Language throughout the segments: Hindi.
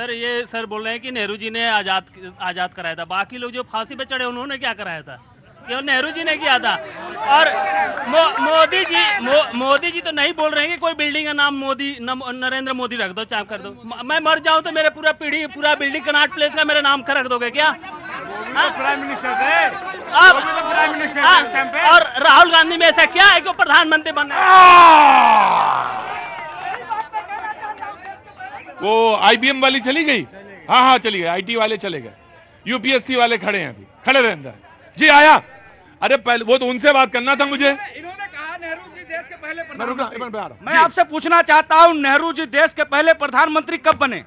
सर ये सर बोल रहे हैं कि नेहरू जी ने आजाद कराया था, बाकी लोग जो फांसी पे चढ़े उन्होंने क्या कराया था? केवल नेहरू जी ने किया था। और मोदी जी तो नहीं बोल रहे हैं कि कोई बिल्डिंग का नाम नरेंद्र मोदी रख दो, चाहे कर दो। मैं मर जाऊं तो मेरे पूरा बिल्डिंग कनॉट प्लेस का मेरा नाम रख दोगे क्या? प्राइम मिनिस्टर है प्राइम मिनिस्टर। और राहुल गांधी में ऐसा क्या है कि प्रधानमंत्री बनना? वो IBM वाली चली गई? हाँ चली गई। IT वाले चले गए, UPSC वाले खड़े हैं, अभी खड़े रहे अंदर। जी आया। अरे पहले वो तो उनसे बात करना था मुझे। इन्होंने कहा नेहरू जी देश के पहले प्रधानमंत्री। मैं आपसे पूछना चाहता हूं, नेहरू जी देश के पहले प्रधानमंत्री कब बने?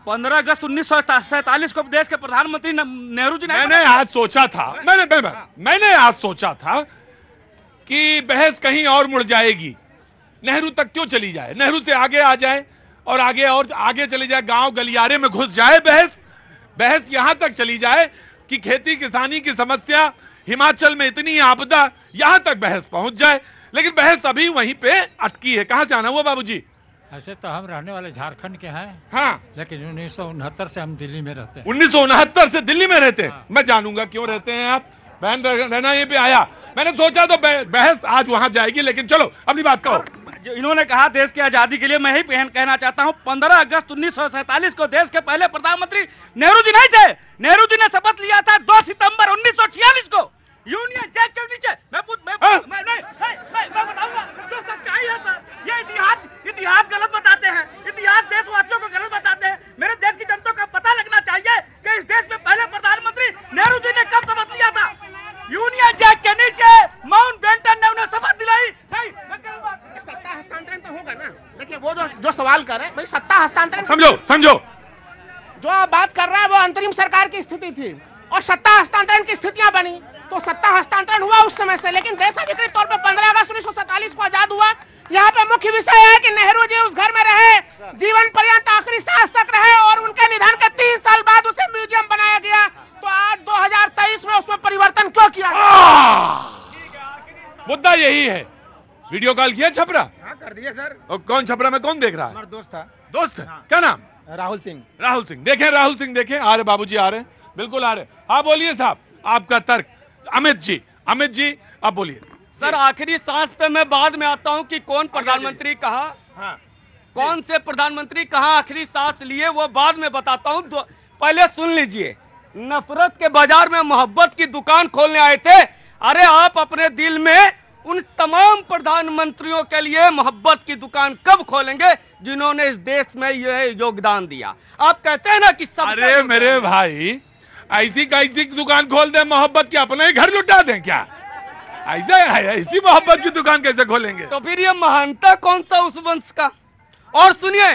15 अगस्त 1947 को देश के प्रधानमंत्री नेहरू जी ने। मैंने आज सोचा था कि बहस कहीं और मुड़ जाएगी, नेहरू तक क्यों चली जाए, नेहरू से आगे आ जाए और आगे चली जाए, गांव गलियारे में घुस जाए बहस यहां तक चली जाए कि खेती किसानी की समस्या, हिमाचल में इतनी आपदा, यहां तक बहस पहुंच जाए। लेकिन बहस अभी वहीं पे अटकी है। कहां से आना हुआ बाबूजी? ऐसे तो हम रहने वाले झारखंड के हैं। हाँ, लेकिन 1969 से हम दिल्ली में रहते हैं। 1969 से दिल्ली में रहते हैं। हाँ। मैं जानूंगा क्यों रहते हैं आप। बहन रहना ये पे आया, मैंने सोचा तो बहस आज वहां जाएगी, लेकिन चलो अपनी बात कहो। इन्होंने कहा देश की आजादी के लिए, मैं ही कहना चाहता हूं 15 अगस्त 1947 को देश के पहले प्रधानमंत्री नेहरू जी नहीं थे। नेहरू जी ने शपथ लिया था 2 सितंबर 1946 को यूनियन जैक के नीचे। मैं बताऊंगा जो सच्चाई है सर। ये इतिहास गलत बताते हैं, इतिहास देशवासियों को गलत बताते हैं। मेरे देश की जनता को पता लगना चाहिए कि इस देश में पहले प्रधानमंत्री नेहरू जी ने कब शपथ लिया था। यूनियन जैक के नीचे माउंट बेंटन ने उन्हें शपथ दिलाई। सत्ता हस्तांतरण तो होगा ना। देखिए वो जो सवाल कर रहे हैं भाई, सत्ता हस्तांतरण समझो जो बात कर रहा है वो अंतरिम सरकार की स्थिति थी और सत्ता हस्तांतरण की स्थितियां बनी, तो सत्ता हस्तांतरण हुआ उस समय से। लेकिन देशाधिकृत तौर पे 15 अगस्त 1947 को आजाद हुआ। यहाँ पे मुख्य विषय है कि नेहरू जी उस घर में रहे, जीवन पर्यंत आखिरी सांस तक रहे और उनके निधन के 3 साल बाद उसे म्यूजियम बनाया गया। तो आज 2023 में उसमें परिवर्तन क्यों किया? मुद्दा यही है। वीडियो कॉल किया छपरा? हाँ कर दिया सर। और कौन छपरा में कौन देख रहा है? हमारा दोस्त था। दोस्त? हाँ। क्या नाम? राहुल सिंह। देखें राहुल सिंह देखें। आ रहे बाबूजी, आ रहे, बिल्कुल आ रहे। हाँ बोलिए साहब, आपका तर्क। अमित जी आप बोलिए। सर आखिरी सांस पे मैं बाद में आता हूं कि कौन प्रधानमंत्री कहा, हाँ। कौन से प्रधानमंत्री कहा आखिरी सांस लिए, वो बाद में बताता हूं। पहले सुन लीजिए, नफरत के बाजार में मोहब्बत की दुकान खोलने आए थे। अरे आप अपने दिल में उन तमाम प्रधानमंत्रियों के लिए मोहब्बत की दुकान कब खोलेंगे जिन्होंने इस देश में यह योगदान दिया? आप कहते हैं ना कि सब। अरे मेरे भाई, ऐसी कैसी दुकान खोल दे मोहब्बत की, अपना ही घर लुटा दें क्या? ऐसी मोहब्बत की दुकान कैसे खोलेंगे? तो फिर ये महानता कौन सा उस वंश का? और सुनिए,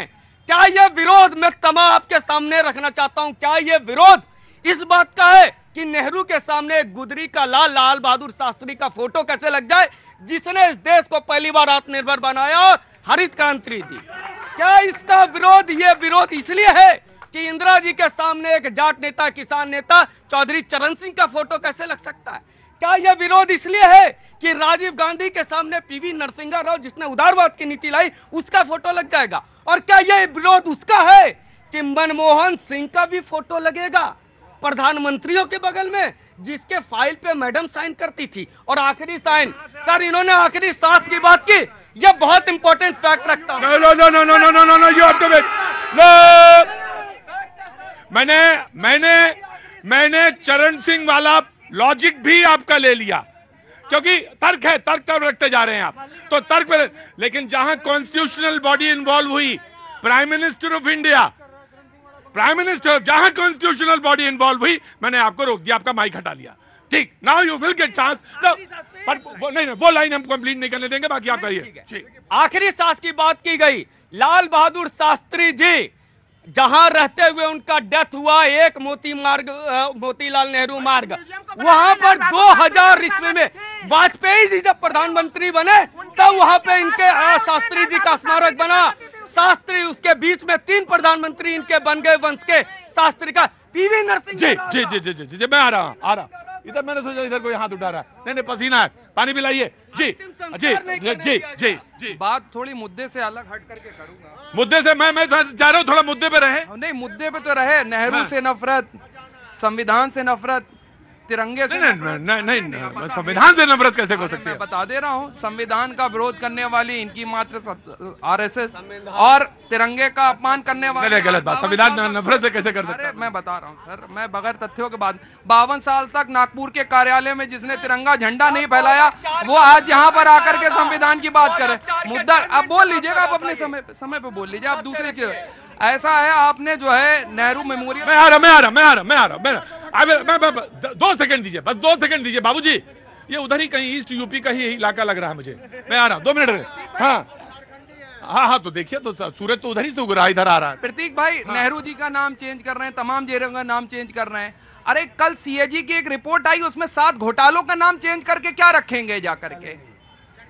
क्या ये विरोध मैं तमाम आपके सामने रखना चाहता हूं, क्या ये विरोध इस बात का है कि नेहरू के सामने एक गुदरी का लाल बहादुर शास्त्री का फोटो कैसे लग जाए, जिसने इस देश को पहली बार आत्मनिर्भर बनाया और हरित क्रांति दी? क्या इसका विरोध, ये विरोध इसलिए है कि इंदिरा जी के सामने एक जाट नेता, किसान नेता चौधरी चरण सिंह का फोटो कैसे लग सकता है? क्या यह विरोध इसलिए है कि राजीव गांधी के सामने PV नरसिंह राव, जिसने उदारवाद की नीति लाई, उसका फोटो लग जाएगा? और क्या यह विरोध उसका है कि मनमोहन सिंह का भी फोटो लगेगा प्रधानमंत्रियों के बगल में, जिसके फाइल पे मैडम साइन करती थी? और आखिरी साइन, सर इन्होंने आखिरी सांस की बात की, यह बहुत इंपॉर्टेंट फैक्ट रखता हूं। No, you have to wait. No, मैंने चरण सिंह वाला लॉजिक भी आपका ले लिया, क्योंकि तर्क है, तर्क तब रखते जा रहे हैं आप, तो तर्क पे। लेकिन जहां कॉन्स्टिट्यूशनल बॉडी इन्वॉल्व हुई, प्राइम मिनिस्टर ऑफ इंडिया, जहां कॉन्स्टिट्यूशनल बॉडी इन्वॉल्व हुई, मैंने आपको रोक दिया, आपका माइक हटा लिया। ठीक, now you will get chance. नहीं, वो लाइन हम कंप्लीट नहीं करने देंगे, बाकी आप करिए। आखिरी सांस की बात की गई, लाल बहादुर शास्त्री जी जहां रहते हुए उनका डेथ हुआ, एक मोतीलाल नेहरू मार्ग, वहां पर 2000 ईस्वी में वाजपेयी जी जब प्रधानमंत्री बने, तब वहां पे इनके शास्त्री जी का स्मारक बना। शास्त्री, उसके बीच में 3 प्रधानमंत्री इनके बन गए वंश के। शास्त्री का PV नरसिंह। जी, मैं आ रहा। इधर मैंने सोचा इधर कोई हाथ उठा रहा है, नहीं नहीं पसीना है, पानी पिलाइए। जी जी जी जी जी, बात थोड़ी मुद्दे से अलग हट करके करूंगा। मुद्दे से मैं चाह रहा हूँ थोड़ा मुद्दे पे रहे। नहीं, मुद्दे पे तो रहे। नेहरू से नफरत, संविधान से नफरत, तिरंगे से नहीं, संविधान से नफरत कैसे हो सकती है? मैं बता दे रहा हूँ, संविधान का विरोध करने वाली इनकी मात्र आरएसएस और तिरंगे का अपमान करने वाले। नहीं, गलत बात, संविधान नफरत से कैसे कर सकता है? मैं बता रहा हूँ सर, मैं बगैर तथ्यों के बाद 52 साल तक नागपुर के कार्यालय में जिसने तिरंगा झंडा नहीं फैलाया, वो आज यहाँ पर आकर के संविधान की बात करे। मुद्दा आप बोल लीजिएगा, आप अपने समय पे बोल लीजिए। आप दूसरी चीज ऐसा है, आपने जो है नेहरू मेमोरियल। मैं आ रहा 2 सेकंड दीजिए, बस 2 सेकंड दीजिए बाबूजी। ये उधर ही कहीं ईस्ट यूपी का ही इलाका लग रहा है मुझे। मैं आ रहा हूँ, 2 मिनट। हाँ, तो देखिए, तो सूरज तो उधर ही से उग रहा है, इधर आ रहा है। प्रतीक भाई, नेहरू जी का नाम चेंज कर रहे हैं, तमाम जेरों का नाम चेंज कर रहे हैं। अरे कल सीएजी की एक रिपोर्ट आई, उसमें 7 घोटालों का नाम चेंज करके क्या रखेंगे जा करके?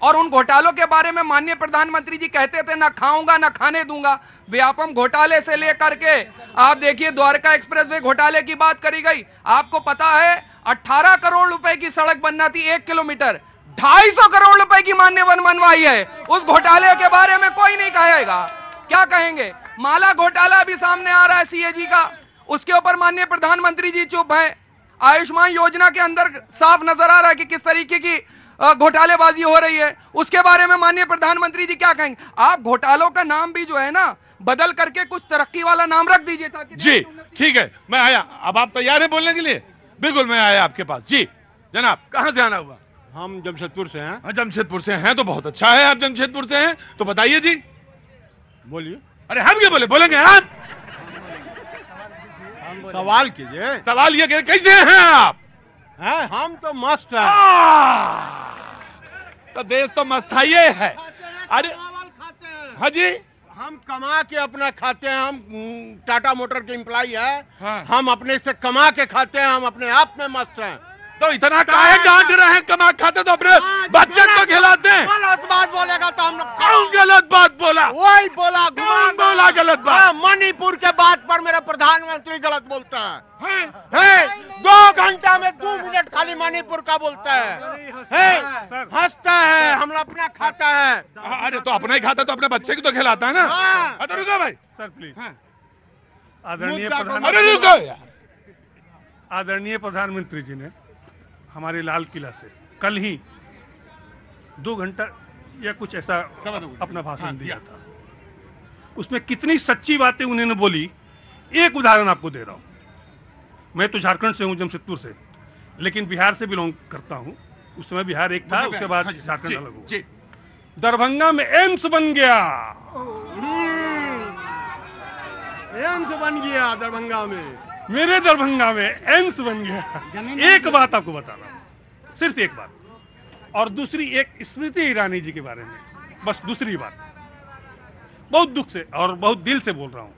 और उन घोटालों के बारे में माननीय प्रधानमंत्री जी कहते थे, ना खाऊंगा ना खाने दूंगा। व्यापम घोटाले से लेकर के आप देखिए, द्वारका एक्सप्रेसवे घोटाले की बात करी गई। आपको पता है 18 करोड़ रुपए की सड़क बनना थी 1 किलोमीटर, 250 करोड़ रुपए की माननीय वन बनवाई है। उस घोटाले के बारे में कोई नहीं कहेगा, क्या कहेंगे? माला घोटाला भी सामने आ रहा है सीएजी का, उसके ऊपर माननीय प्रधानमंत्री जी चुप है। आयुष्मान योजना के अंदर साफ नजर आ रहा है कि किस तरीके की घोटालेबाजी हो रही है, उसके बारे में माननीय प्रधानमंत्री जी क्या कहेंगे? आप घोटालों का नाम भी जो है ना बदल करके कुछ तरक्की वाला नाम रख दीजिए ताकि। जी ठीक है, मैं आया। अब आप तैयार हैं बोलने के लिए? बिल्कुल, मैं आया आपके पास। जी जनाब, कहाँ से आना हुआ? हम जमशेदपुर से हैं। हाँ, जमशेदपुर से हैं तो बहुत अच्छा है, आप जमशेदपुर से हैं तो बताइए जी। बोलिए। अरे हम क्या बोलेंगे आप? सवाल कीजिए। सवाल ये कैसे हैं आप? हैं, हम तो मस्त हैं। तो देश तो मस्थाइये है। अरे खाते हैं। हाँ जी, हम कमा के अपना खाते हैं। हम टाटा मोटर के एम्प्लॉय है। हाँ। हम अपने से कमा के खाते हैं, हम अपने आप में मस्त हैं। तो इतना काहे डांट रहे हैं? कमा खाते तो अपने बच्चे तो खिलाते हैं। गलत बात बोलेगा तो हम लोग। कौन गलत बात बोला? वही बोला, कौन बोला गलत बात? मणिपुर के बात पर मेरा प्रधानमंत्री गलत बोलता है। हैं? 2 घंटा में 2 मिनट खाली मणिपुर का बोलता है। हंसता है, हम अपना खाता है। अरे तो अपना ही खाता तो अपने बच्चे को तो खिलाता है ना। हाँ। तो रुको भाई। Sir please. आदरणीय अरे प्रधानमंत्री, रुको यार। आदरणीय प्रधानमंत्री जी ने हमारे लाल किला से कल ही 2 घंटा या कुछ ऐसा अपना भाषण दिया था। उसमें कितनी सच्ची बातें उन्होंने बोली, एक उदाहरण आपको दे रहा हूं। मैं तो झारखंड से हूं, जमशेदपुर से, लेकिन बिहार से बिलोंग करता हूं। उस समय बिहार एक था, उसके बाद झारखंड अलग हुआ। दरभंगा में एम्स बन गया। एम्स बन गया दरभंगा में। मेरे दरभंगा में एम्स बन गया। एक बात आपको बता रहा हूं, सिर्फ एक बात। और दूसरी एक स्मृति ईरानी जी के बारे में, बस दूसरी बात। बहुत दुख से और बहुत दिल से बोल रहा हूं।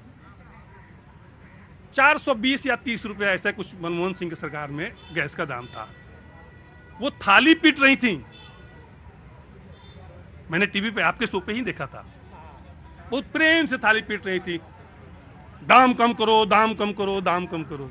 420 या 30 रुपया ऐसा कुछ मनमोहन सिंह की सरकार में गैस का दाम था। वो थाली पीट रही थी, मैंने टीवी पे आपके शो पे ही देखा था। बहुत प्रेम से थाली पीट रही थी, दाम कम करो, दाम कम करो, दाम कम करो।